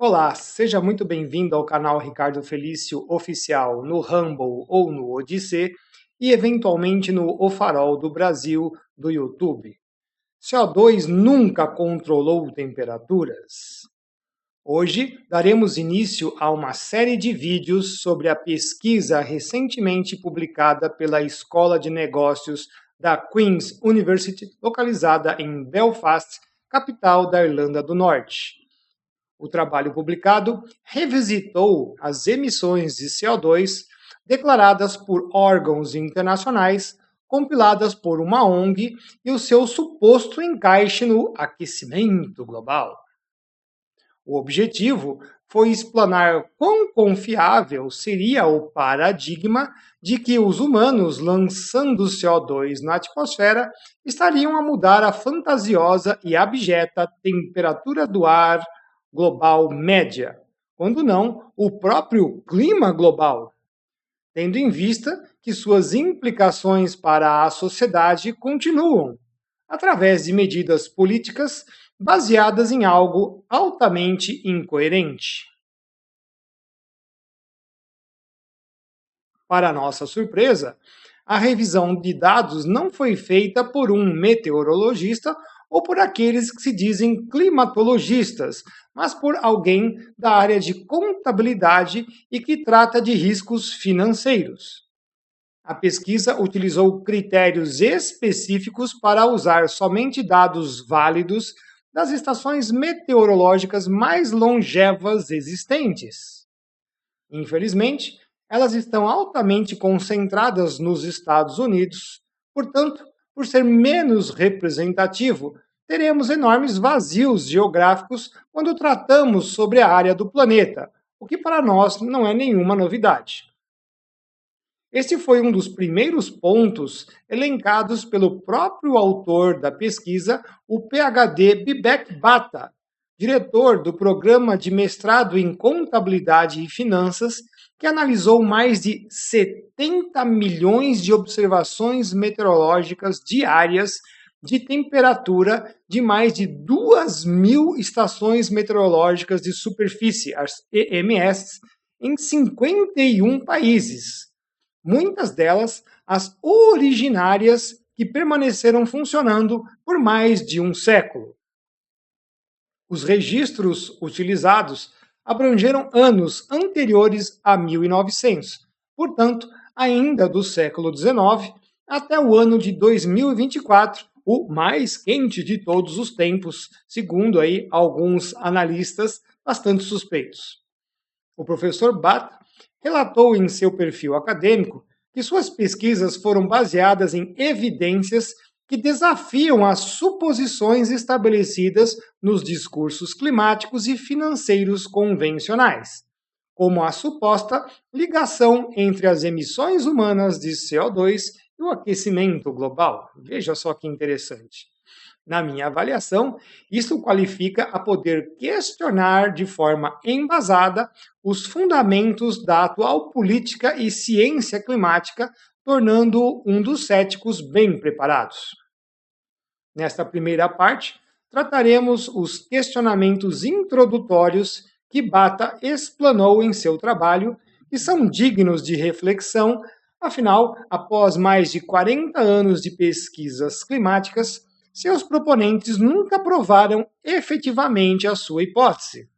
Olá, seja muito bem-vindo ao canal Ricardo Felício Oficial no Rumble ou no Odissê e eventualmente no O Farol do Brasil do YouTube. CO2 nunca controlou temperaturas. Hoje daremos início a uma série de vídeos sobre a pesquisa recentemente publicada pela Escola de Negócios da Queen's University, localizada em Belfast, capital da Irlanda do Norte. O trabalho publicado revisitou as emissões de CO2 declaradas por órgãos internacionais, compiladas por uma ONG e o seu suposto encaixe no aquecimento global. O objetivo foi explanar quão confiável seria o paradigma de que os humanos lançando CO2 na atmosfera estariam a mudar a fantasiosa e abjeta temperatura do ar global média, quando não o próprio clima global, tendo em vista que suas implicações para a sociedade continuam, através de medidas políticas baseadas em algo altamente incoerente. Para nossa surpresa, a revisão de dados não foi feita por um meteorologista ou por aqueles que se dizem climatologistas, mas por alguém da área de contabilidade e que trata de riscos financeiros. A pesquisa utilizou critérios específicos para usar somente dados válidos das estações meteorológicas mais longevas existentes. Infelizmente, elas estão altamente concentradas nos Estados Unidos, portanto, por ser menos representativo, teremos enormes vazios geográficos quando tratamos sobre a área do planeta, o que para nós não é nenhuma novidade. Este foi um dos primeiros pontos elencados pelo próprio autor da pesquisa, o PhD Bibek Bhatta, diretor do programa de mestrado em Contabilidade e Finanças, que analisou mais de 70 milhões de observações meteorológicas diárias de temperatura de mais de 2.000 estações meteorológicas de superfície, as EMS, em 51 países. Muitas delas as originárias que permaneceram funcionando por mais de um século. Os registros utilizados abrangeram anos anteriores a 1900, portanto, ainda do século XIX até o ano de 2024, o mais quente de todos os tempos, segundo aí alguns analistas bastante suspeitos. O professor Bhatta relatou em seu perfil acadêmico que suas pesquisas foram baseadas em evidências que desafiam as suposições estabelecidas nos discursos climáticos e financeiros convencionais, como a suposta ligação entre as emissões humanas de CO2 e o aquecimento global. Veja só que interessante. Na minha avaliação, isso qualifica a poder questionar de forma embasada os fundamentos da atual política e ciência climática, tornando um dos céticos bem preparados. Nesta primeira parte, trataremos os questionamentos introdutórios que Bhatta explanou em seu trabalho, que são dignos de reflexão, afinal, após mais de 40 anos de pesquisas climáticas, seus proponentes nunca provaram efetivamente a sua hipótese.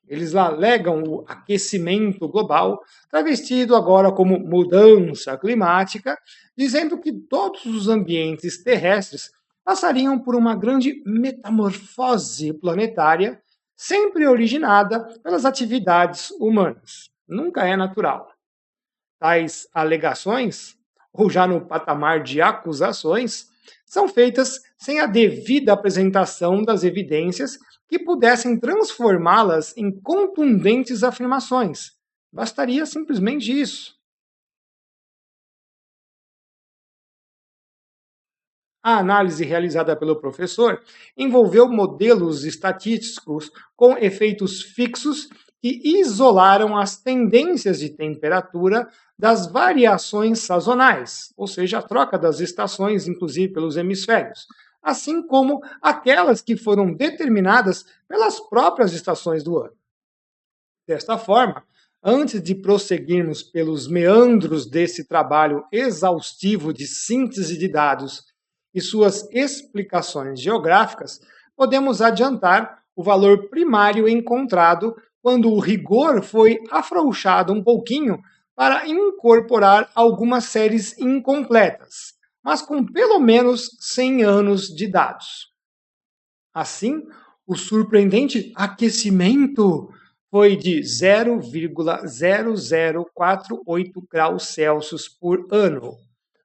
Eles alegam o aquecimento global, travestido agora como mudança climática, dizendo que todos os ambientes terrestres passariam por uma grande metamorfose planetária, sempre originada pelas atividades humanas. Nunca é natural. Tais alegações, ou já no patamar de acusações, são feitas sem a devida apresentação das evidências que pudessem transformá-las em contundentes afirmações. Bastaria simplesmente isso. A análise realizada pelo professor envolveu modelos estatísticos com efeitos fixos que isolaram as tendências de temperatura das variações sazonais, ou seja, a troca das estações, inclusive pelos hemisférios, assim como aquelas que foram determinadas pelas próprias estações do ano. Desta forma, antes de prosseguirmos pelos meandros desse trabalho exaustivo de síntese de dados e suas explicações geográficas, podemos adiantar o valor primário encontrado quando o rigor foi afrouxado um pouquinho para incorporar algumas séries incompletas, mas com pelo menos 100 anos de dados. Assim, o surpreendente aquecimento foi de 0,0048 graus Celsius por ano,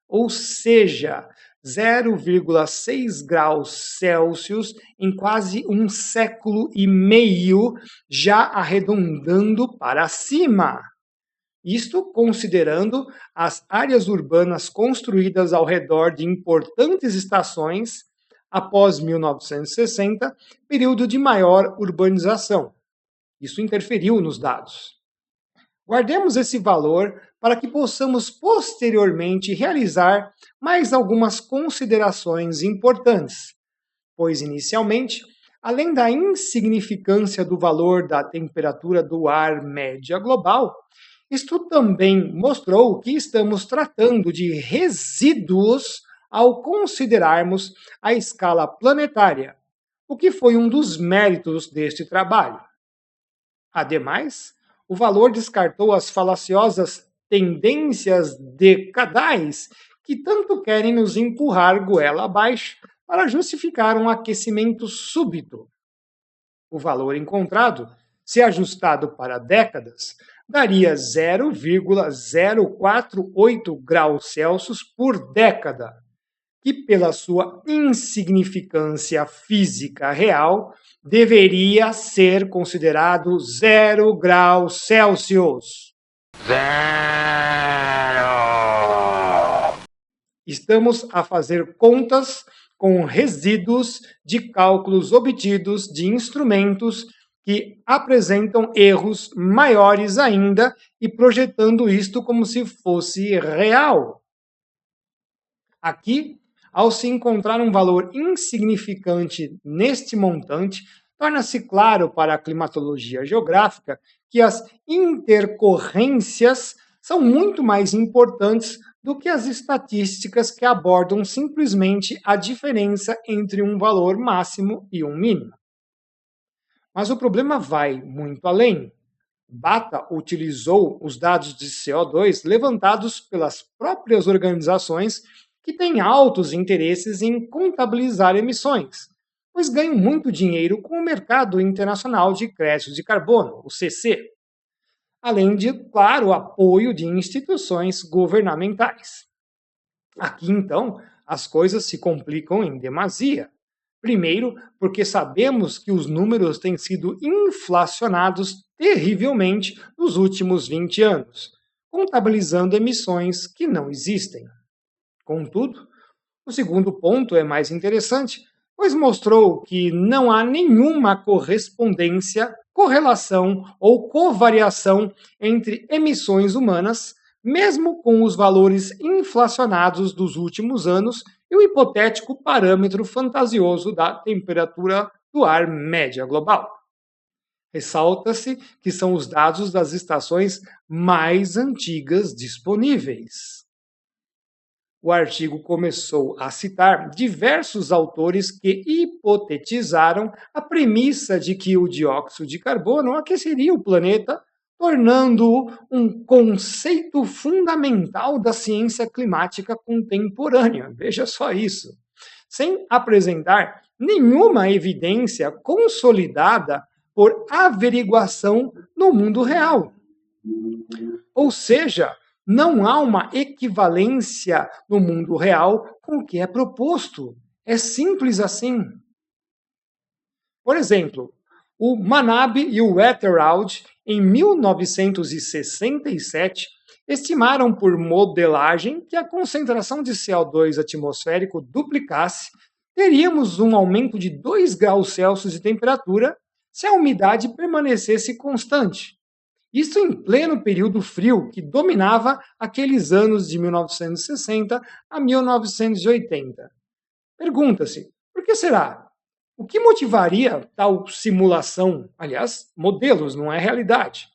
ou seja, 0,6 graus Celsius em quase um século e meio, já arredondando para cima. Isto considerando as áreas urbanas construídas ao redor de importantes estações após 1960, período de maior urbanização. Isso interferiu nos dados. Guardemos esse valor para que possamos posteriormente realizar mais algumas considerações importantes, pois inicialmente, além da insignificância do valor da temperatura do ar média global, isto também mostrou que estamos tratando de resíduos ao considerarmos a escala planetária, o que foi um dos méritos deste trabalho. Ademais, o valor descartou as falaciosas tendências decadais que tanto querem nos empurrar goela abaixo para justificar um aquecimento súbito. O valor encontrado, se ajustado para décadas, daria 0,048 graus Celsius por década, que pela sua insignificância física real, deveria ser considerado 0 graus Celsius. Zero! Estamos a fazer contas com resíduos de cálculos obtidos de instrumentos que apresentam erros maiores ainda e projetando isto como se fosse real. Aqui, ao se encontrar um valor insignificante neste montante, torna-se claro para a climatologia geográfica que as intercorrências são muito mais importantes do que as estatísticas que abordam simplesmente a diferença entre um valor máximo e um mínimo. Mas o problema vai muito além. Bata utilizou os dados de CO2 levantados pelas próprias organizações que têm altos interesses em contabilizar emissões, pois ganham muito dinheiro com o mercado internacional de créditos de carbono, o CC, além de, claro, apoio de instituições governamentais. Aqui, então, as coisas se complicam em demasia. Primeiro, porque sabemos que os números têm sido inflacionados terrivelmente nos últimos 20 anos, contabilizando emissões que não existem. Contudo, o segundo ponto é mais interessante, pois mostrou que não há nenhuma correspondência, correlação ou covariação entre emissões humanas, mesmo com os valores inflacionados dos últimos anos e o hipotético parâmetro fantasioso da temperatura do ar média global. Ressalta-se que são os dados das estações mais antigas disponíveis. O artigo começou a citar diversos autores que hipotetizaram a premissa de que o dióxido de carbono aqueceria o planeta, tornando-o um conceito fundamental da ciência climática contemporânea. Veja só isso. Sem apresentar nenhuma evidência consolidada por averiguação no mundo real. Ou seja, não há uma equivalência no mundo real com o que é proposto. É simples assim. Por exemplo, o Manabe e o Wetherald, em 1967, estimaram por modelagem que a concentração de CO2 atmosférico duplicasse, teríamos um aumento de 2 graus Celsius de temperatura se a umidade permanecesse constante. Isso em pleno período frio que dominava aqueles anos de 1960 a 1980. Pergunta-se, por que será? O que motivaria tal simulação? Aliás, modelos, não é realidade.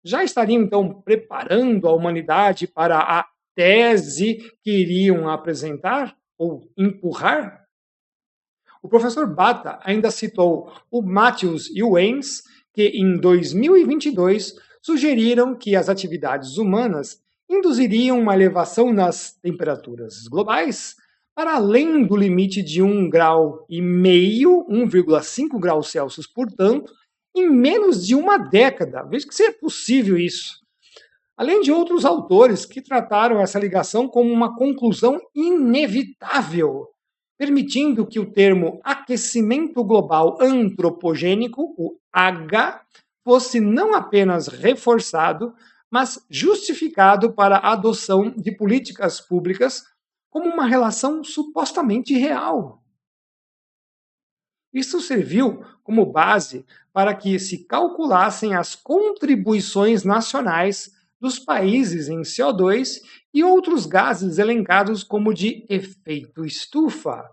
já estariam então preparando a humanidade para a tese que iriam apresentar ou empurrar? O professor Bata ainda citou o Matthews e o Ames, que em 2022 sugeriram que as atividades humanas induziriam uma elevação nas temperaturas globais para além do limite de 1,5 grau, 1,5 graus Celsius, portanto, em menos de uma década. Veja que se é possível isso. Além de outros autores que trataram essa ligação como uma conclusão inevitável, permitindo que o termo aquecimento global antropogênico, o H, fosse não apenas reforçado, mas justificado para a adoção de políticas públicas como uma relação supostamente real. Isso serviu como base para que se calculassem as contribuições nacionais dos países em CO2 e outros gases elencados como de efeito estufa,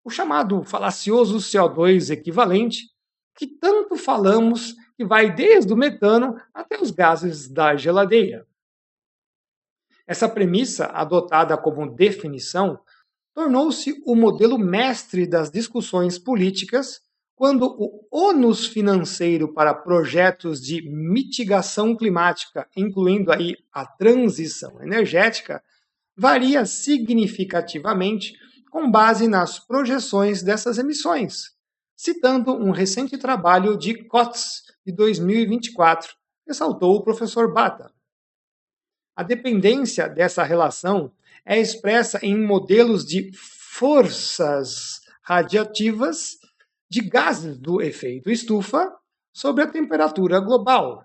o chamado falacioso CO2 equivalente, que tanto falamos, que vai desde o metano até os gases da geladeira. Essa premissa, adotada como definição, tornou-se o modelo mestre das discussões políticas quando o ônus financeiro para projetos de mitigação climática, incluindo aí a transição energética, varia significativamente com base nas projeções dessas emissões, citando um recente trabalho de Coates, de 2024, ressaltou o professor Bata. A dependência dessa relação é expressa em modelos de forças radiativas de gases do efeito estufa sobre a temperatura global,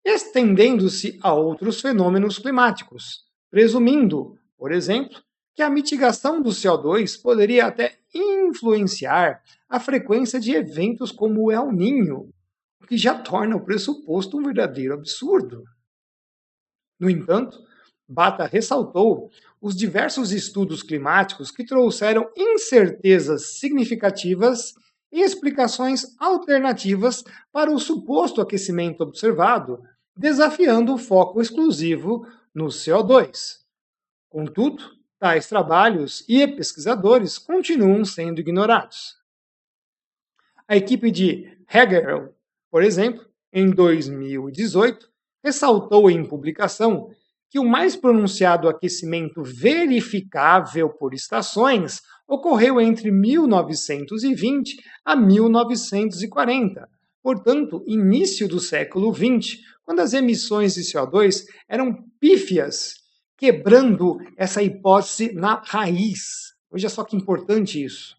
estendendo-se a outros fenômenos climáticos, presumindo, por exemplo, que a mitigação do CO2 poderia até influenciar a frequência de eventos como o El Niño, o que já torna o pressuposto um verdadeiro absurdo. No entanto, Bata ressaltou os diversos estudos climáticos que trouxeram incertezas significativas e explicações alternativas para o suposto aquecimento observado, desafiando o foco exclusivo no CO2. Contudo, tais trabalhos e pesquisadores continuam sendo ignorados. A equipe de Hegel, por exemplo, em 2018, ressaltou em publicação que o mais pronunciado aquecimento verificável por estações ocorreu entre 1920 a 1940, portanto, início do século XX, quando as emissões de CO2 eram pífias, quebrando essa hipótese na raiz. Veja só que importante isso.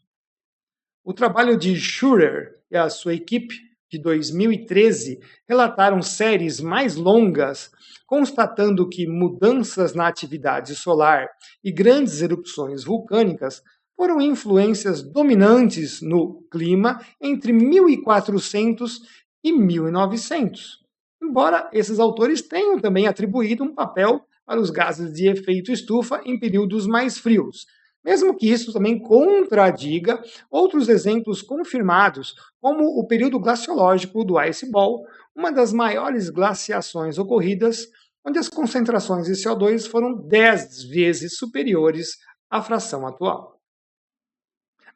O trabalho de Schurer e a sua equipe, de 2013, relataram séries mais longas, constatando que mudanças na atividade solar e grandes erupções vulcânicas foram influências dominantes no clima entre 1400 e 1900. Embora esses autores tenham também atribuído um papel para os gases de efeito estufa em períodos mais frios, mesmo que isso também contradiga outros exemplos confirmados, como o período glaciológico do Ice Ball, uma das maiores glaciações ocorridas, onde as concentrações de CO2 foram 10 vezes superiores à fração atual.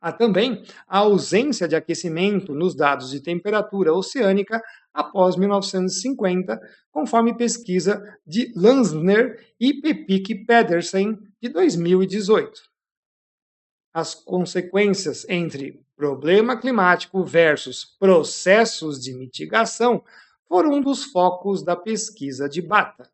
Há também a ausência de aquecimento nos dados de temperatura oceânica após 1950, conforme pesquisa de Lanzner e Pepik Pedersen, de 2018. As consequências entre problema climático versus processos de mitigação foram um dos focos da pesquisa de Bata.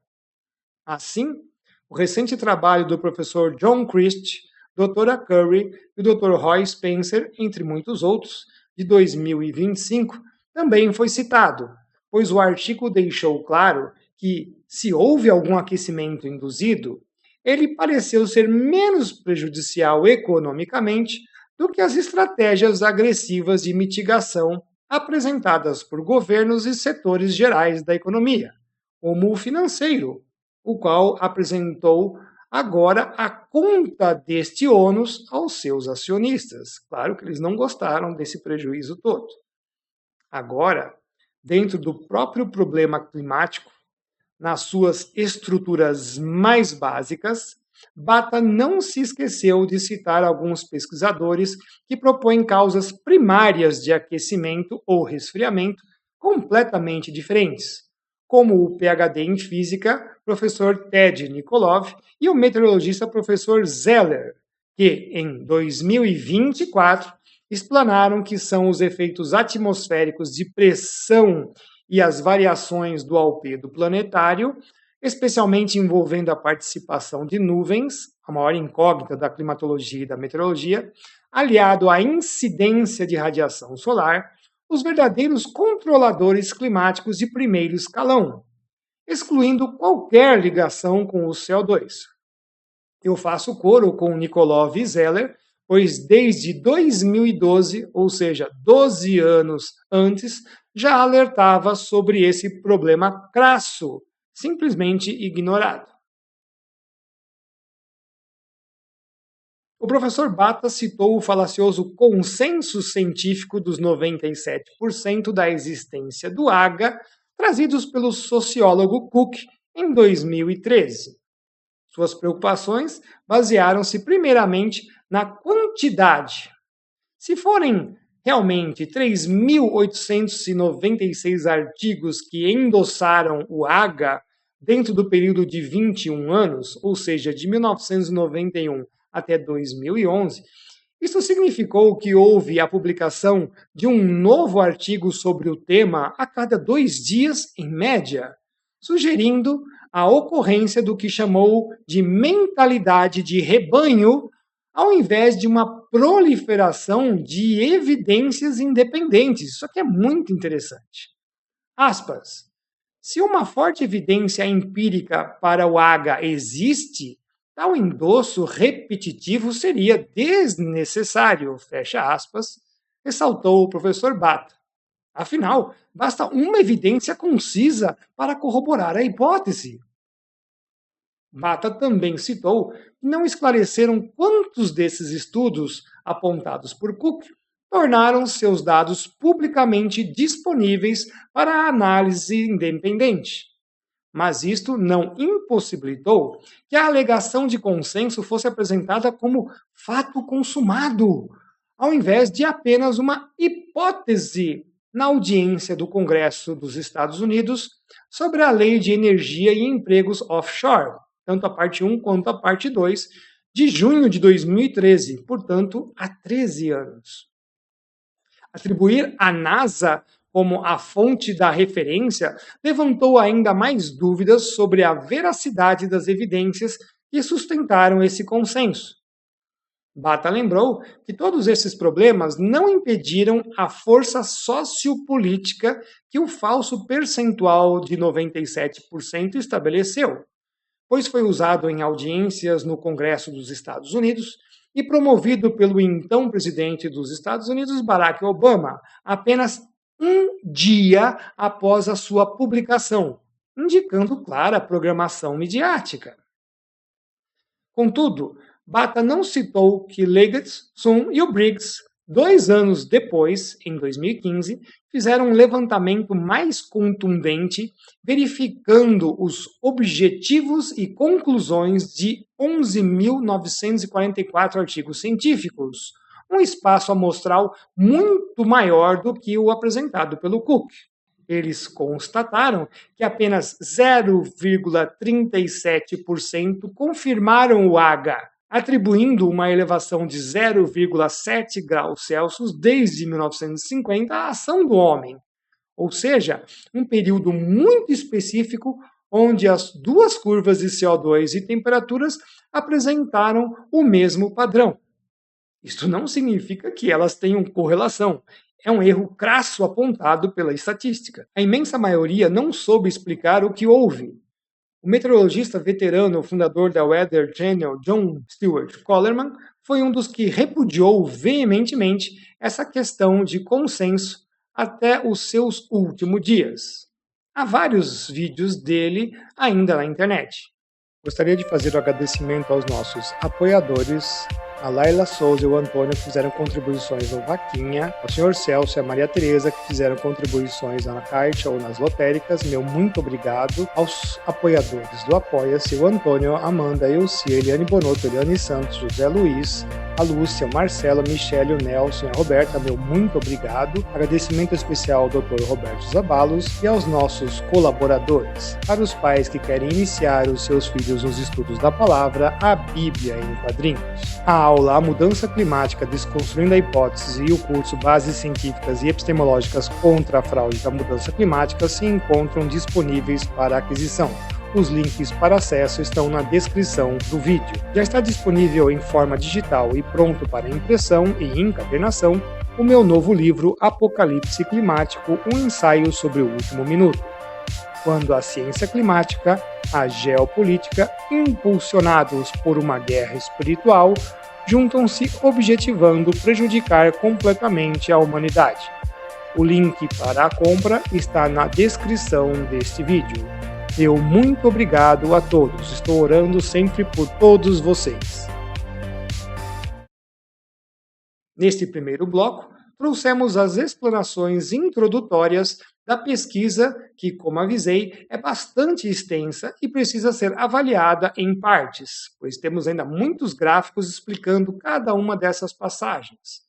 Assim, o recente trabalho do professor John Christ, Dra. Curry e o Dr. Roy Spencer, entre muitos outros, de 2025, também foi citado, pois o artigo deixou claro que, se houve algum aquecimento induzido, ele pareceu ser menos prejudicial economicamente do que as estratégias agressivas de mitigação apresentadas por governos e setores gerais da economia, como o financeiro, o qual apresentou agora a conta deste ônus aos seus acionistas. Claro que eles não gostaram desse prejuízo todo. Agora, dentro do próprio problema climático, nas suas estruturas mais básicas, Bata não se esqueceu de citar alguns pesquisadores que propõem causas primárias de aquecimento ou resfriamento completamente diferentes, como o PhD em física, professor Ted Nikolov, e o meteorologista professor Zeller, que em 2024 explanaram que são os efeitos atmosféricos de pressão e as variações do albedo planetário, especialmente envolvendo a participação de nuvens, a maior incógnita da climatologia e da meteorologia, aliado à incidência de radiação solar, os verdadeiros controladores climáticos de primeiro escalão, excluindo qualquer ligação com o CO2. Eu faço coro com Nikolov e Zeller, pois desde 2012, ou seja, 12 anos antes, já alertava sobre esse problema crasso, simplesmente ignorado. O professor Bata citou o falacioso consenso científico dos 97% da existência do Aga, trazidos pelo sociólogo Cook em 2013. Suas preocupações basearam-se primeiramente na quantidade. Se forem realmente 3.896 artigos que endossaram o AGA dentro do período de 21 anos, ou seja, de 1991 até 2011, isso significou que houve a publicação de um novo artigo sobre o tema a cada 2 dias, em média, sugerindo a ocorrência do que chamou de mentalidade de rebanho, ao invés de uma proliferação de evidências independentes. Isso aqui é muito interessante. Aspas. Se uma forte evidência empírica para o AGA existe, tal endosso repetitivo seria desnecessário, fecha aspas, ressaltou o professor Bata. Afinal, basta uma evidência concisa para corroborar a hipótese. Bata também citou que não esclareceram quantos desses estudos apontados por Cook tornaram seus dados publicamente disponíveis para análise independente. Mas isto não impossibilitou que a alegação de consenso fosse apresentada como fato consumado, ao invés de apenas uma hipótese na audiência do Congresso dos Estados Unidos sobre a Lei de Energia e Empregos Offshore, tanto a parte 1 quanto a parte 2, de junho de 2013, portanto, há 13 anos. Atribuir à NASA como a fonte da referência levantou ainda mais dúvidas sobre a veracidade das evidências que sustentaram esse consenso. Bata lembrou que todos esses problemas não impediram a força sociopolítica que o falso percentual de 97% estabeleceu, pois foi usado em audiências no Congresso dos Estados Unidos e promovido pelo então presidente dos Estados Unidos, Barack Obama, apenas um dia após a sua publicação, indicando clara programação midiática. Contudo, Bata não citou que Leggett, Sun e o Briggs, 2 anos depois, em 2015, fizeram um levantamento mais contundente, verificando os objetivos e conclusões de 11.944 artigos científicos, um espaço amostral muito maior do que o apresentado pelo Cook. Eles constataram que apenas 0,37% confirmaram o AGA, atribuindo uma elevação de 0,7 graus Celsius desde 1950 à ação do homem, ou seja, um período muito específico onde as duas curvas de CO2 e temperaturas apresentaram o mesmo padrão. Isto não significa que elas tenham correlação. É um erro crasso apontado pela estatística. A imensa maioria não soube explicar o que houve. O meteorologista veterano, fundador da Weather Channel, John Stewart Collerman, foi um dos que repudiou veementemente essa questão de consenso até os seus últimos dias. Há vários vídeos dele ainda na internet. Gostaria de fazer o agradecimento aos nossos apoiadores A Laila Souza e o Antônio que fizeram contribuições no Vaquinha, ao Sr. Celso e a Maria Tereza que fizeram contribuições na Caixa ou nas lotéricas, meu muito obrigado. Aos apoiadores do Apoia-se, o Antônio, Amanda, Elcia, Eliane Bonotto, Eliane Santos, José Luiz, a Lúcia, o Marcelo, a Michele, o Nelson e a Roberta, meu muito obrigado. Agradecimento especial ao Dr. Roberto Zabalos e aos nossos colaboradores. Para os pais que querem iniciar os seus filhos nos estudos da palavra, a Bíblia em quadrinhos. A aula A Mudança Climática Desconstruindo a Hipótese e o curso Bases Científicas e Epistemológicas contra a Fraude da Mudança Climática se encontram disponíveis para aquisição. Os links para acesso estão na descrição do vídeo. Já está disponível em forma digital e pronto para impressão e encadernação o meu novo livro Apocalipse Climático, um ensaio sobre o último minuto. Quando a ciência climática, a geopolítica, impulsionados por uma guerra espiritual, juntam-se objetivando prejudicar completamente a humanidade. O link para a compra está na descrição deste vídeo. Meu muito obrigado a todos. Estou orando sempre por todos vocês. Neste primeiro bloco, trouxemos as explanações introdutórias da pesquisa que, como avisei, é bastante extensa e precisa ser avaliada em partes, pois temos ainda muitos gráficos explicando cada uma dessas passagens.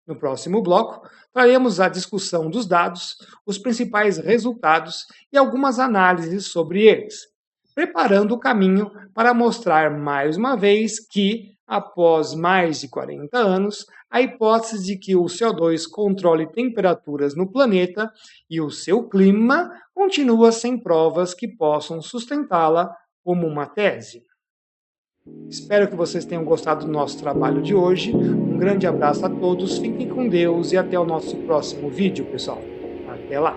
No próximo bloco, traremos a discussão dos dados, os principais resultados e algumas análises sobre eles, preparando o caminho para mostrar mais uma vez que, após mais de 40 anos, a hipótese de que o CO2 controle temperaturas no planeta e o seu clima continua sem provas que possam sustentá-la como uma tese. Espero que vocês tenham gostado do nosso trabalho de hoje. Um grande abraço a todos, fiquem com Deus e até o nosso próximo vídeo, pessoal. Até lá!